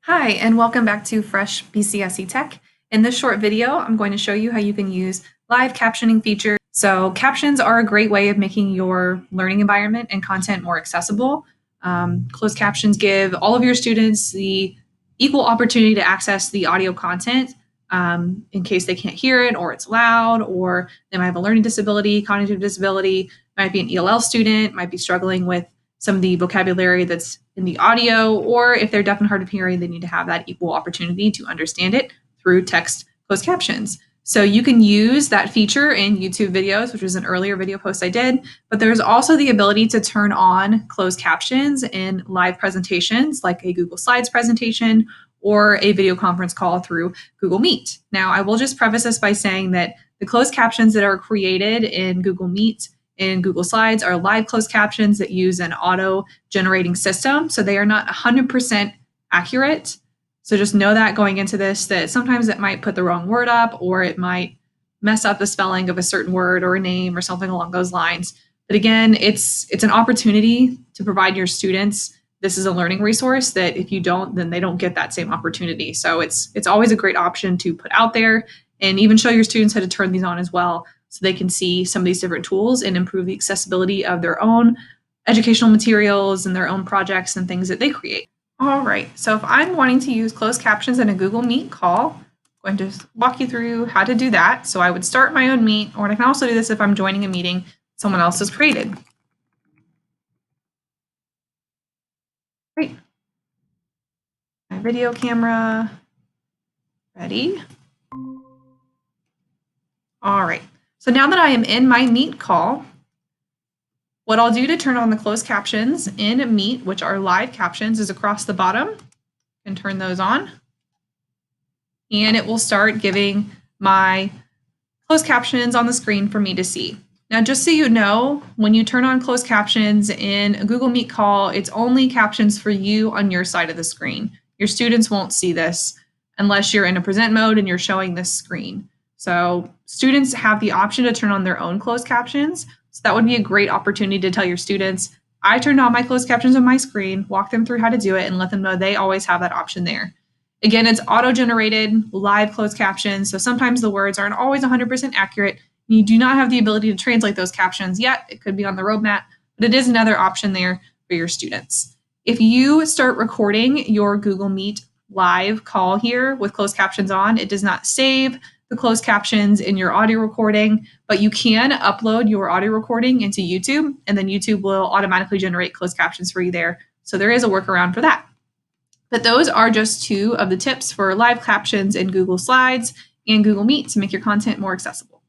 Hi, and welcome back to Fresh BCSE Tech. In this short video, I'm going to show you how you can use live captioning features. So captions are a great way of making your learning environment and content more accessible. Closed captions give all of your students the equal opportunity to access the audio content in case they can't hear it or it's loud or they might have a learning disability, cognitive disability, might be an ELL student, might be struggling with some of the vocabulary that's in the audio, or if they're deaf and hard of hearing, they need to have that equal opportunity to understand it through text closed captions. So you can use that feature in YouTube videos, which was an earlier video post I did, but there's also the ability to turn on closed captions in live presentations like a Google Slides presentation or a video conference call through Google Meet. Now, I will just preface this by saying that the closed captions that are created in Google Meet in Google Slides are live closed captions that use an auto generating system. So they are not 100% accurate. So just know that going into this, that sometimes it might put the wrong word up or it might mess up the spelling of a certain word or a name or something along those lines. But again, it's an opportunity to provide your students. This is a learning resource that if you don't, then they don't get that same opportunity. So it's always a great option to put out there and even show your students how to turn these on as well, so they can see some of these different tools and improve the accessibility of their own educational materials and their own projects and things that they create. All right, so if I'm wanting to use closed captions in a Google Meet call, I'm going to walk you through how to do that. So I would start my own Meet, or I can also do this if I'm joining a meeting someone else has created. Great. My video camera, ready. All right, so now that I am in my Meet call, what I'll do to turn on the closed captions in Meet, which are live captions, is across the bottom and turn those on. And it will start giving my closed captions on the screen for me to see. Now, just so you know, when you turn on closed captions in a Google Meet call, it's only captions for you on your side of the screen. Your students won't see this unless you're in a present mode and you're showing this screen. So students have the option to turn on their own closed captions. So that would be a great opportunity to tell your students, I turned on my closed captions on my screen, walk them through how to do it, and let them know they always have that option there. Again, it's auto-generated live closed captions, so sometimes the words aren't always 100% accurate. You do not have the ability to translate those captions yet. It could be on the roadmap, but it is another option there for your students. If you start recording your Google Meet live call here with closed captions on, it does not save the closed captions in your audio recording, but you can upload your audio recording into YouTube, and then YouTube will automatically generate closed captions for you there. So there is a workaround for that. But those are just two of the tips for live captions in Google Slides and Google Meet to make your content more accessible.